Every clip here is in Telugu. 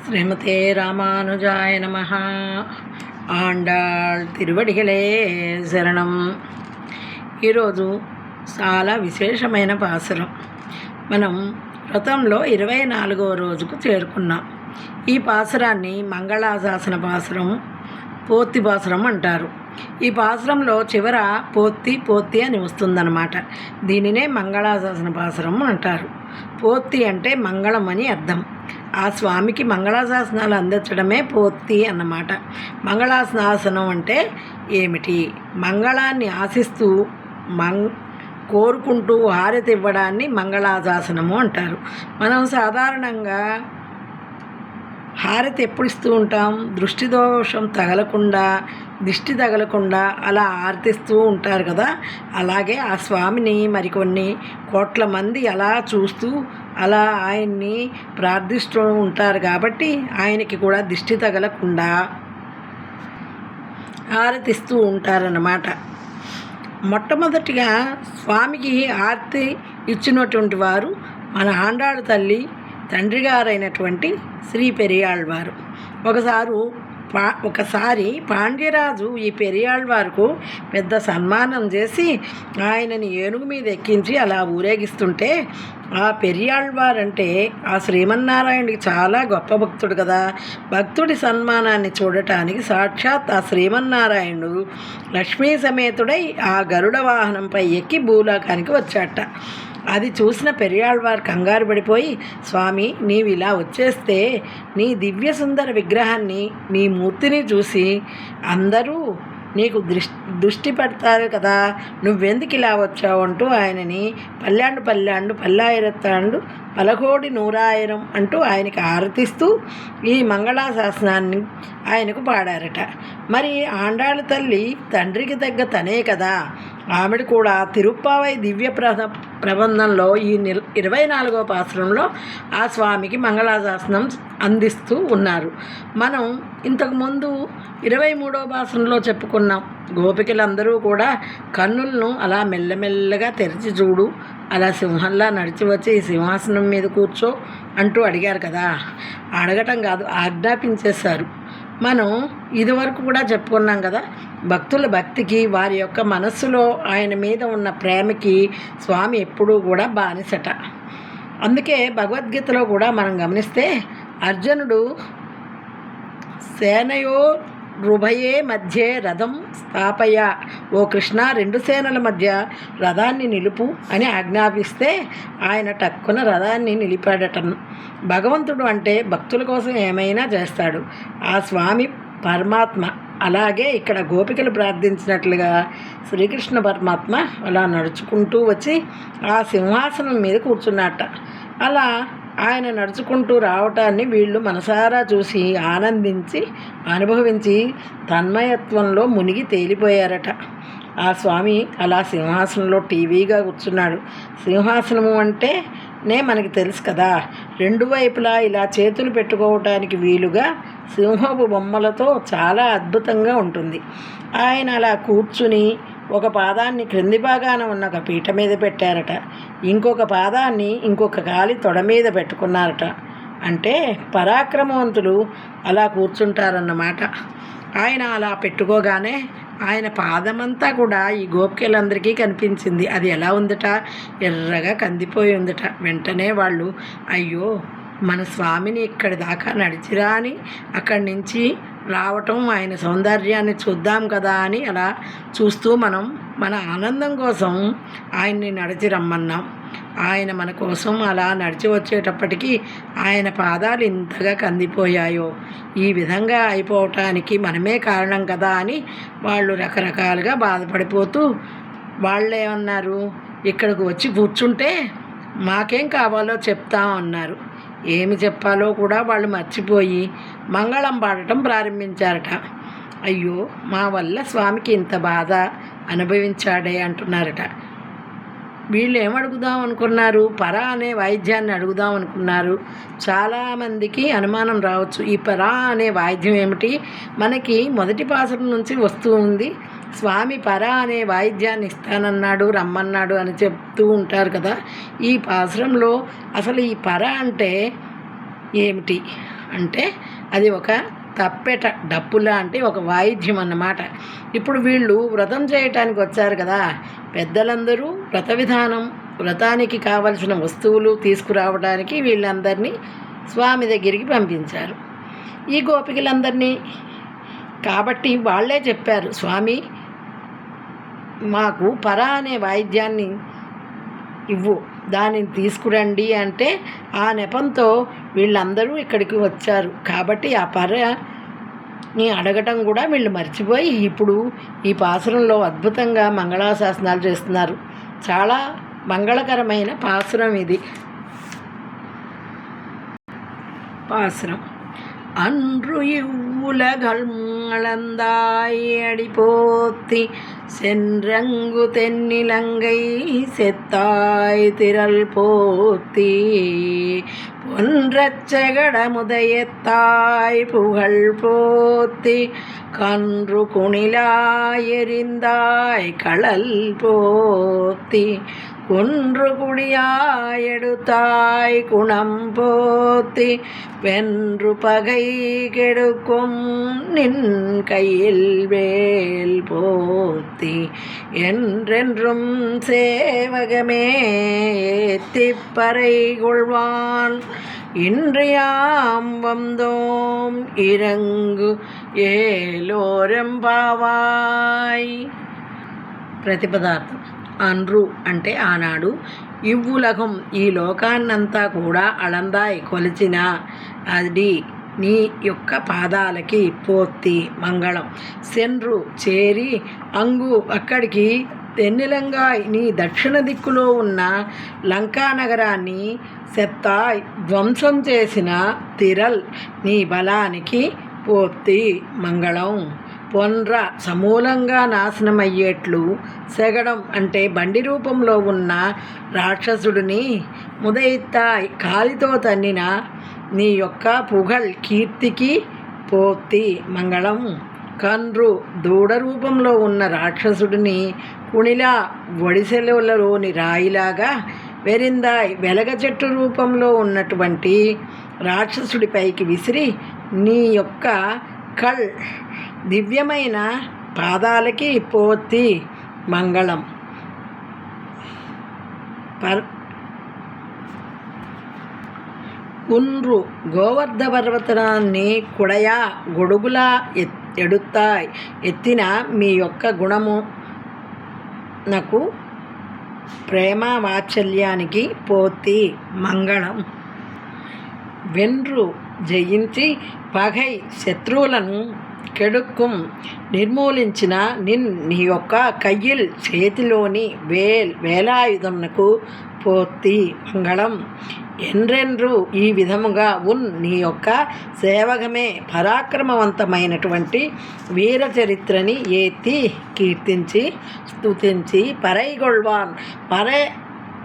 ஸ்ரீமதே ராமானுஜாய நமஹ. ఆండాళ్ తిరువడిగలే శరణం. ఈరోజు చాలా విశేషమైన పాసురం. మనం వ్రతంలో 24వ రోజుకు చేరుకున్నాం. ఈ పాసురాన్ని మంగళాశాసన పాసురం, పోత్తి పాసురం అంటారు. ఈ పాసురంలో చివర పోత్తి అని వస్తుందన్నమాట. దీనినే మంగళాశాసన పాసురం అంటారు. పోత్తి అంటే మంగళం అని అర్థం. ఆ స్వామికి మంగళాశాసనాలు అందించడమే పోత్తి అన్నమాట. మంగళాశాసనం అంటే ఏమిటి? మంగళాన్ని ఆశిస్తూ కోరుకుంటూ హారతి ఇవ్వడాన్ని మంగళాశాసనము అంటారు. మనం సాధారణంగా హారతి ఎప్పుడు ఇస్తూ ఉంటాం? దృష్టి దోషం తగలకుండా, దిష్టి తగలకుండా అలా హారతిస్తూ ఉంటారు కదా. అలాగే ఆ స్వామిని మరికొన్ని కోట్ల మంది అలా చూస్తూ అలా ఆయన్ని ప్రార్థిస్తూ ఉంటారు కాబట్టి ఆయనకి కూడా దిష్టి తగలకుండా హారతిస్తూ ఉంటారన్నమాట. మొట్టమొదటిగా స్వామికి హారతి ఇచ్చినటువంటి వారు మన ఆండాళ్ళ తల్లి తండ్రి గారైనటువంటి శ్రీ పెరియాళ్వారు. ఒకసారి పాండ్యరాజు ఈ పెరియాళ్వారుకు పెద్ద సన్మానం చేసి ఆయనని ఏనుగు మీద ఎక్కించి అలా ఊరేగిస్తుంటే, ఆ పెరియాళ్వారంటే ఆ శ్రీమన్నారాయణుడికి చాలా గొప్ప భక్తుడు కదా. భక్తుడి సన్మానాన్ని చూడటానికి సాక్షాత్ ఆ శ్రీమన్నారాయణుడు లక్ష్మీ సమేతుడై ఆ గరుడ వాహనంపై ఎక్కి భూలోకానికి వచ్చాట. అది చూసిన పెరియాళ్వారు కంగారు పడిపోయి, స్వామి, నీవు ఇలా వచ్చేస్తే నీ దివ్య సుందర విగ్రహాన్ని, నీ మూర్తిని చూసి అందరూ నీకు దృష్టి పెడతారు కదా, నువ్వెందుకు ఇలా వచ్చావు అంటూ ఆయనని పల్లాండు పల్లాయిరత్తాండు పలకోడి నూరాయిరం అంటూ ఆయనకి ఆరతిస్తూ ఈ మంగళాశాసనాన్ని ఆయనకు పాడారట. మరి ఆండాళ్ళ తల్లి తండ్రికి తగ్గ తనే కదా, ఆమెడు కూడా తిరుప్పావై దివ్య ప్రబంధంలో ఈ 24వ పాసురంలో ఆ స్వామికి మంగళాశాసనం అందిస్తూ ఉన్నారు. మనం ఇంతకుముందు 23వ పాసురంలో చెప్పుకున్నాం. గోపికలందరూ కూడా కన్నులను అలా మెల్లమెల్లగా తెరిచి చూడు, అలా సింహంలా నడిచి వచ్చి ఈ సింహాసనం మీద కూర్చో అంటూ అడిగారు కదా. అడగటం కాదు, ఆజ్ఞాపించేశారు. మనం ఇదివరకు కూడా చెప్పుకున్నాం కదా, భక్తుల భక్తికి, వారి యొక్క మనస్సులో ఆయన మీద ఉన్న ప్రేమకి స్వామి ఎప్పుడూ కూడా బానిసట. అందుకే భగవద్గీతలో కూడా మనం గమనిస్తే అర్జునుడు సేనయో రుభయే మధ్యే రథం స్థాపయ, ఓ కృష్ణ, 2 సేనల మధ్య రథాన్ని నిలుపు అని ఆజ్ఞాపిస్తే ఆయన టక్కున రథాన్ని నిలిపాడట. భగవంతుడు అంటే భక్తుల కోసం ఏమైనా చేస్తాడు. ఆ స్వామి పరమాత్మ. అలాగే ఇక్కడ గోపికలు ప్రార్థించినట్లుగా శ్రీకృష్ణ పరమాత్మ అలా నడుచుకుంటూ వచ్చి ఆ సింహాసనం మీద కూర్చున్నట్ట. అలా ఆయన నడుచుకుంటూ రావటాన్ని వీళ్ళు మనసారా చూసి ఆనందించి అనుభవించి తన్మయత్వంలో మునిగి తేలిపోయారట. ఆ స్వామి అలా సింహాసనంలో టీవీగా కూర్చున్నాడు. సింహాసనము అంటే మనకి తెలుసు కదా, 2 వైపులా ఇలా చేతులు పెట్టుకోవటానికి వీలుగా సింహపు బొమ్మలతో చాలా అద్భుతంగా ఉంటుంది. ఆయన అలా కూర్చుని ఒక పాదాన్ని క్రింది భాగాన ఉన్న ఒక పీట మీద పెట్టారట. ఇంకొక పాదాన్ని ఇంకొక కాలి తొడ మీద పెట్టుకున్నారట. అంటే పరాక్రమవంతులు అలా కూర్చుంటారన్నమాట. ఆయన అలా పెట్టుకోగానే ఆయన పాదమంతా కూడా ఈ గోపికలందరికీ కనిపించింది. అది ఎలా ఉందట? ఎర్రగా కందిపోయి ఉందట. వెంటనే వాళ్ళు, అయ్యో, మన స్వామిని ఇక్కడి దాకా నడిచిరా అని అక్కడి నుంచి రావటం, ఆయన సౌందర్యాన్ని చూద్దాం కదా అని అలా చూస్తూ మనం మన ఆనందం కోసం ఆయన్ని నడిచి రమ్మన్నాం. ఆయన మన కోసం అలా నడిచి వచ్చేటప్పటికీ ఆయన పాదాలు ఇంతగా కందిపోయాయో, ఈ విధంగా అయిపోవటానికి మనమే కారణం కదా అని వాళ్ళు రకరకాలుగా బాధపడిపోతూ వాళ్ళేమన్నారు, ఇక్కడికి వచ్చి కూర్చుంటే మాకేం కావాలో చెప్తాం అన్నారు. ఏమి చెప్పాలో కూడా వాళ్ళు మర్చిపోయి మంగళం పాడటం ప్రారంభించారట. అయ్యో, మా వల్ల స్వామికి ఇంత బాధ అనుభవించాడే అంటున్నారట. వీళ్ళు ఏమడుగుదాం అనుకున్నారు? పరా అనే వాయిద్యాన్ని అడుగుదాం అనుకున్నారు. చాలామందికి అనుమానం రావచ్చు, ఈ పరా అనే వాయిద్యం ఏమిటి? మనకి మొదటి పాసురం నుంచి వస్తూ ఉంది. స్వామి పరా అనే వాయిద్యాన్ని ఇస్తానన్నాడు, రమ్మన్నాడు అని చెప్తూ ఉంటారు కదా. ఈ పాసురంలో అసలు ఈ పరా అంటే ఏమిటి? అంటే అది ఒక తప్పెట, డప్పు లాంటి ఒక వాయిద్యం అన్నమాట. ఇప్పుడు వీళ్ళు వ్రతం చేయటానికి వచ్చారు కదా, పెద్దలందరూ వ్రత విధానం, వ్రతానికి కావలసిన వస్తువులు తీసుకురావడానికి వీళ్ళందరినీ స్వామి దగ్గరికి పంపించారు, ఈ గోపికలందరినీ. కాబట్టి వాళ్ళే చెప్పారు, స్వామి మాకు పర అనే వాయిద్యాన్ని ఇవ్వు, దానిని తీసుకురండి అంటే ఆ నెపంతో వీళ్ళందరూ ఇక్కడికి వచ్చారు. కాబట్టి ఆ పరని అడగటం కూడా వీళ్ళు మర్చిపోయి ఇప్పుడు ఈ పాసురంలో అద్భుతంగా మంగళాశాసనాలు చేస్తున్నారు. చాలా మంగళకరమైన పాసురం ఇది. பாசுரம். அன்று இவ்வுலகள் அளந்தாய் அடிபோத்தி சென்றங்கு தென்னிலங்கை செத்தாய் திரள் போத்தி பொன்றச்சகடமுதையத்தாய் புகழ் போத்தி கன்று குணிலாயெறிந்தாய் களல் போத்தி ஒன்று குடியாயெடுத்தாய் குணம் போத்தி வென்று பகை கெடுக்கும் நின் கையில் வேல் போத்தி என்றென்றும் சேவகமே ஏத்திப்பறை கொள்வான் இன்றியாம் வந்தோம் இறங்கு ఏలోరెంబావాయ్. ప్రతిపదార్థం. అన్రు అంటే ఆనాడు, ఇవ్వులగం ఈ లోకాన్నంతా కూడా అళందాయ్ కొలిచిన అది నీ యొక్క పాదాలకి పోత్తి మంగళం. సెన్రు చేరి, అంగు అక్కడికి, తెన్నిలంగాయ్ నీ దక్షిణ దిక్కులో ఉన్న లంకా నగరాన్ని, సెత్తాయ్ ధ్వంసం చేసిన, తిరల్ నీ బలానికి పోత్తి మంగళం. పొన్ర సమూలంగా నాశనమయ్యేట్లు, సెగడం అంటే బండి రూపంలో ఉన్న రాక్షసుడిని, ముదయిత్తాయ్ కాలితో తన్నిన నీ యొక్క పుగళ్ కీర్తికి పోత్తి మంగళం. కన్రు దూడ రూపంలో ఉన్న రాక్షసుడిని, కుణిలా ఒడిసెలలోని రాయిలాగా, వెరిందాయ్ వెలగ చెట్టు రూపంలో ఉన్నటువంటి రాక్షసుడిపైకి విసిరి నీ యొక్క కళ్ దివ్యమైన పాదాలకి పోత్తి మంగళం. ఉన్రు గోవర్ధ పర్వతాన్ని కుడయా గొడుగులా ఎడుతాయ్ ఎత్తిన మీ యొక్క గుణము నాకు ప్రేమ వాత్సల్యానికి పోత్తి మంగళం. వెన్రు జయించి, పగై శత్రువులను కెడుక్కుం నిర్మూలించిన నీ యొక్క కయ్యిల్ చేతిలోని వేలాయుధమునకు పోత్తి మంగళం. ఎండ్రెండ్రు ఈ విధముగా నీ యొక్క సేవగమే పరాక్రమవంతమైనటువంటి వీర చరిత్రని ఏత్తి కీర్తించి స్తుతించి పరైగొల్వాన్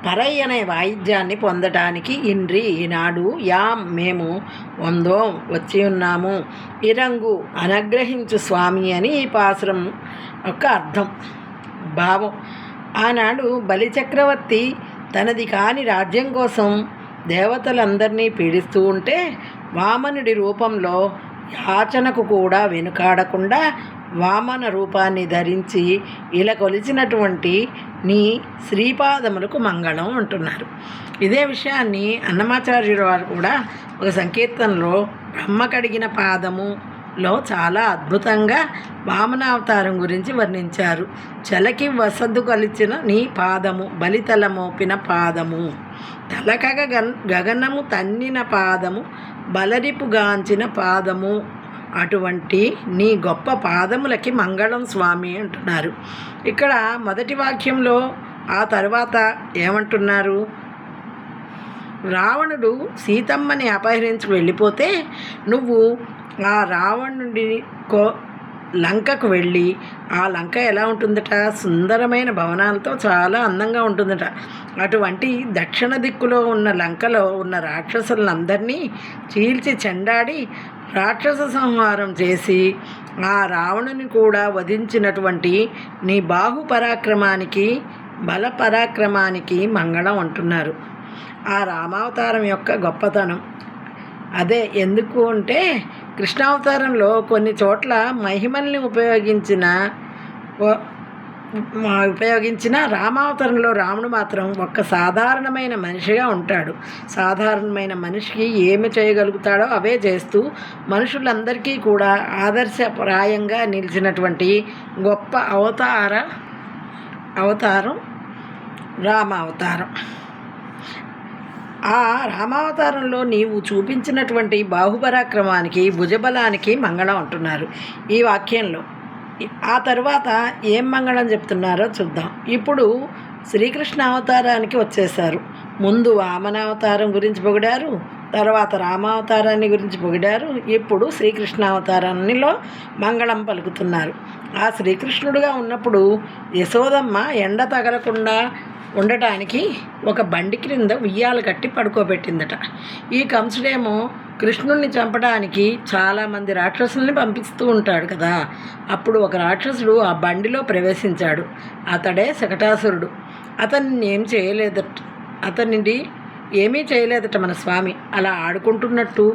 పరై అనే వాయిద్యాన్ని పొందటానికి ఇండ్రి ఈనాడు యాం మేము వందోం వచ్చి ఉన్నాము, ఇరంగు అనుగ్రహించు స్వామి అని ఈ పాసురం యొక్క అర్థం భావం. ఆనాడు బలిచక్రవర్తి తనది కాని రాజ్యం కోసం దేవతలందరినీ పీడిస్తూ ఉంటే, వామనుడి రూపంలో యాచనకు కూడా వెనుకాడకుండా వామన రూపాన్ని ధరించి ఇలా కొలిచినటువంటి నీ శ్రీపాదములకు మంగళం అంటున్నారు. ఇదే విషయాన్ని అన్నమాచార్యుల వారు కూడా ఒక సంకీర్తనలో బ్రహ్మ కడిగిన పాదములో చాలా అద్భుతంగా వామనావతారం గురించి వర్ణించారు. చలకి వసద్దు కలిచిన నీ పాదము, బలితల మోపిన పాదము, తలకగ గగనము తన్నిన పాదము, బలరిపుగాంచిన పాదము, అటువంటి నీ గొప్ప పాదములకి మంగళం స్వామి అంటున్నారు. ఇక్కడ మొదటి వాక్యంలో ఆ తర్వాత ఏమంటున్నారు? రావణుడు సీతమ్మని అపహరించి వెళ్ళిపోతే నువ్వు ఆ రావణుడి లంకకు వెళ్ళి, ఆ లంక ఎలా ఉంటుందట? సుందరమైన భవనాలతో చాలా అందంగా ఉంటుందట. అటువంటి దక్షిణ దిక్కులో ఉన్న లంకలో ఉన్న రాక్షసులందరినీ చీల్చి చెండాడి రాక్షస సంహారం చేసి ఆ రావణుని కూడా వధించినటువంటి నీ బాహు పరాక్రమానికి, బల పరాక్రమానికి మంగళం అంటున్నారు. ఆ రామావతారం యొక్క గొప్పతనం అదే ఎందుకు అంటే కృష్ణావతారంలో కొన్ని చోట్ల మహిమల్ని ఉపయోగించిన రామావతారంలో రాముడు మాత్రం ఒక్క సాధారణమైన మనిషిగా ఉంటాడు. సాధారణమైన మనిషికి ఏమి చేయగలుగుతాడో అవే చేస్తూ మనుషులందరికీ కూడా ఆదర్శప్రాయంగా నిలిచినటువంటి గొప్ప అవతారం రామావతారం. ఆ రామావతారంలో నీవు చూపించినటువంటి బాహుపరాక్రమానికి భుజబలానికి మంగళం అంటున్నారు ఈ వాక్యంలో. ఆ తర్వాత ఏం మంగళం చెప్తున్నారో చూద్దాం. ఇప్పుడు శ్రీకృష్ణ అవతారానికి వచ్చేసారు. ముందు వామనావతారం గురించి పొగిడారు, తర్వాత రామావతారాన్ని గురించి పొగిడారు. ఇప్పుడు శ్రీకృష్ణ అవతారాన్నిలో మంగళం పలుకుతున్నారు. ఆ శ్రీకృష్ణుడుగా ఉన్నప్పుడు యశోదమ్మ ఎండ తగలకుండా ఉండటానికి ఒక బండి క్రింద ఉయ్యాలు కట్టి పడుకోబెట్టిందట. ఈ కంసుడేమో కృష్ణుణ్ణి చంపడానికి చాలామంది రాక్షసుల్ని పంపిస్తూ ఉంటాడు కదా. అప్పుడు ఒక రాక్షసుడు ఆ బండిలో ప్రవేశించాడు. అతడే శకటాసురుడు. అతనిని ఏమీ చేయలేదట మన స్వామి. అలా ఆడుకుంటున్నట్టు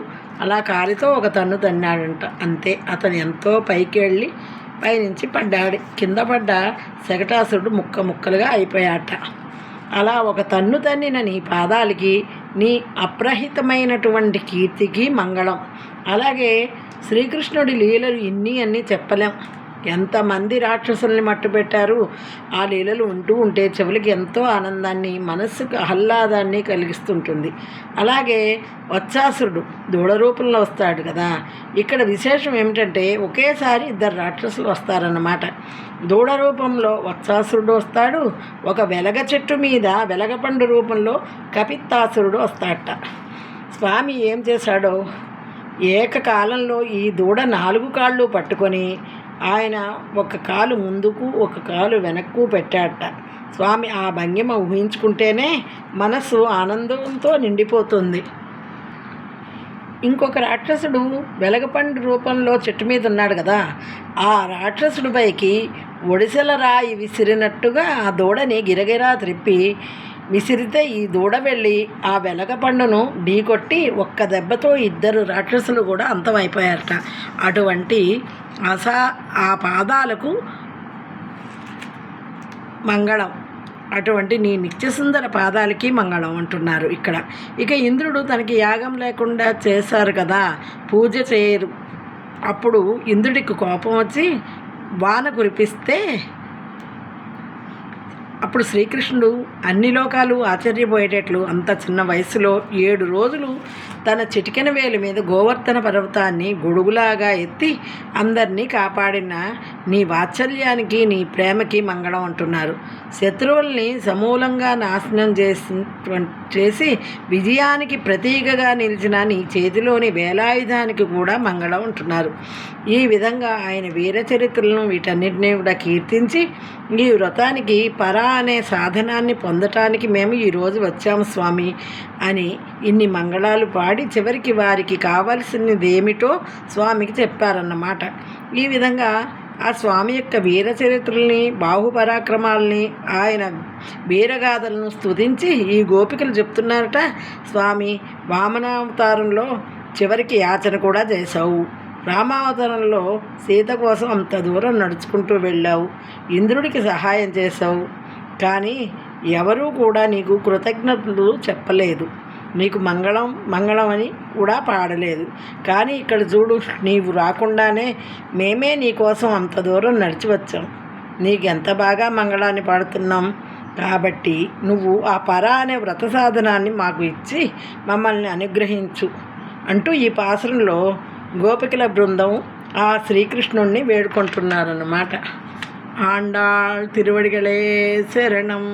అలా కాలితో ఒక తన్ను తన్నాడంట. అంతే, అతను ఎంతో పైకి వెళ్ళి పైనుంచి పడ్డాడు. కింద పడ్డ శకటాసురుడు ముక్కలుగా అయిపోయాట. అలా ఒక తన్ను తన్నిన నీ పాదాలకి, నీ అప్రహితమైనటువంటి కీర్తికి మంగళం. అలాగే శ్రీకృష్ణుడి లీలలు అన్నీ చెప్పలేం. ఎంతమంది రాక్షసుల్ని మట్టుపెట్టారు. ఆ లీలలు ఉంటే చెవులకి ఎంతో ఆనందాన్ని, మనస్సుకు ఆహ్లాదాన్ని కలిగిస్తుంటుంది. అలాగే వత్సాసురుడు దూడ రూపంలో వస్తాడు కదా. ఇక్కడ విశేషం ఏమిటంటే ఒకేసారి 2 రాక్షసులు వస్తారన్నమాట. దూడ రూపంలో వత్సాసురుడు వస్తాడు. ఒక వెలగ చెట్టు మీద వెలగపండు రూపంలో కపిత్తాసురుడు వస్తాడట. స్వామి ఏం చేశాడో, ఏకకాలంలో ఈ దూడ 4 కాళ్ళు పట్టుకొని ఆయన ఒక కాలు ముందుకు ఒక కాలు వెనక్కు పెట్టాడట. స్వామి ఆ భంగిమ ఊహించుకుంటేనే మనస్సు ఆనందంతో నిండిపోతుంది. ఇంకొక రాక్షసుడు వెలగపండు రూపంలో చెట్టు మీద ఉన్నాడు కదా. ఆ రాక్షసుడి పైకి ఒడిసెల రాయి విసిరినట్టుగా ఆ దూడని గిరగిరా త్రిప్పి విసిరితే ఈ దూడ వెళ్ళి ఆ వెలగపండును ఢీకొట్టి ఒక్క దెబ్బతో 2 రాక్షసులు కూడా అంతమైపోయారట. అటువంటి ఆ పాదాలకు మంగళం. అటువంటి నీ నిత్యసుందర పాదాలకి మంగళం అంటున్నారు ఇక్కడ. ఇక ఇంద్రుడు తనకి యాగం లేకుండా చేశారు కదా, పూజ చేయరు. అప్పుడు ఇంద్రుడికి కోపం వచ్చి వాన కురిపిస్తే అప్పుడు శ్రీకృష్ణుడు అన్ని లోకాలు ఆశ్చర్యపోయేటట్లు అంత చిన్న వయసులో 7 రోజులు తన చిటికెన వేలు మీద గోవర్ధన పర్వతాన్ని గొడుగులాగా ఎత్తి అందరినీ కాపాడిన నీ వాత్సల్యానికి, నీ ప్రేమకి మంగళం అంటున్నారు. శత్రువుల్ని సమూలంగా నాశనం చేసి విజయానికి ప్రతీకగా నిలిచిన నీ చేతిలోని వేలాయుధానికి కూడా మంగళం అంటున్నారు. ఈ విధంగా ఆయన వీరచరిత్రలను వీటన్నిటినీ కూడా కీర్తించి ఈ వ్రతానికి పరా అనే సాధనాన్ని పొందటానికి మేము ఈరోజు వచ్చాము స్వామి అని ఇన్ని మంగళాలు పాడి చివరికి వారికి కావలసినదేమిటో స్వామికి చెప్పారన్నమాట. ఈ విధంగా ఆ స్వామి యొక్క వీరచరిత్రల్ని, బాహుపరాక్రమాలని, ఆయన వీరగాథలను స్తుతించి ఈ గోపికలు చెప్తున్నారట. స్వామి వామనావతారంలో చివరికి యాచన కూడా చేశావు. రామావతారంలో సీత కోసం అంత దూరం నడుచుకుంటూ వెళ్ళావు. ఇంద్రుడికి సహాయం చేశావు. కానీ ఎవరూ కూడా నీకు కృతజ్ఞతలు చెప్పలేదు. నీకు మంగళం అని కూడా పాడలేదు. కానీ ఇక్కడ చూడు, నీవు రాకుండానే మేమే నీకోసం అంత దూరం నడిచి వచ్చాం. నీకెంత బాగా మంగళాన్ని పాడుతున్నాం. కాబట్టి నువ్వు ఆ పరా అనే వ్రత సాధనాన్ని మాకు ఇచ్చి మమ్మల్ని అనుగ్రహించు అంటూ ఈ పాసురంలో గోపికల బృందం ఆ శ్రీకృష్ణుణ్ణి వేడుకుంటున్నారన్నమాట. ఆండాళ్ తిరువడిగలే శరణం.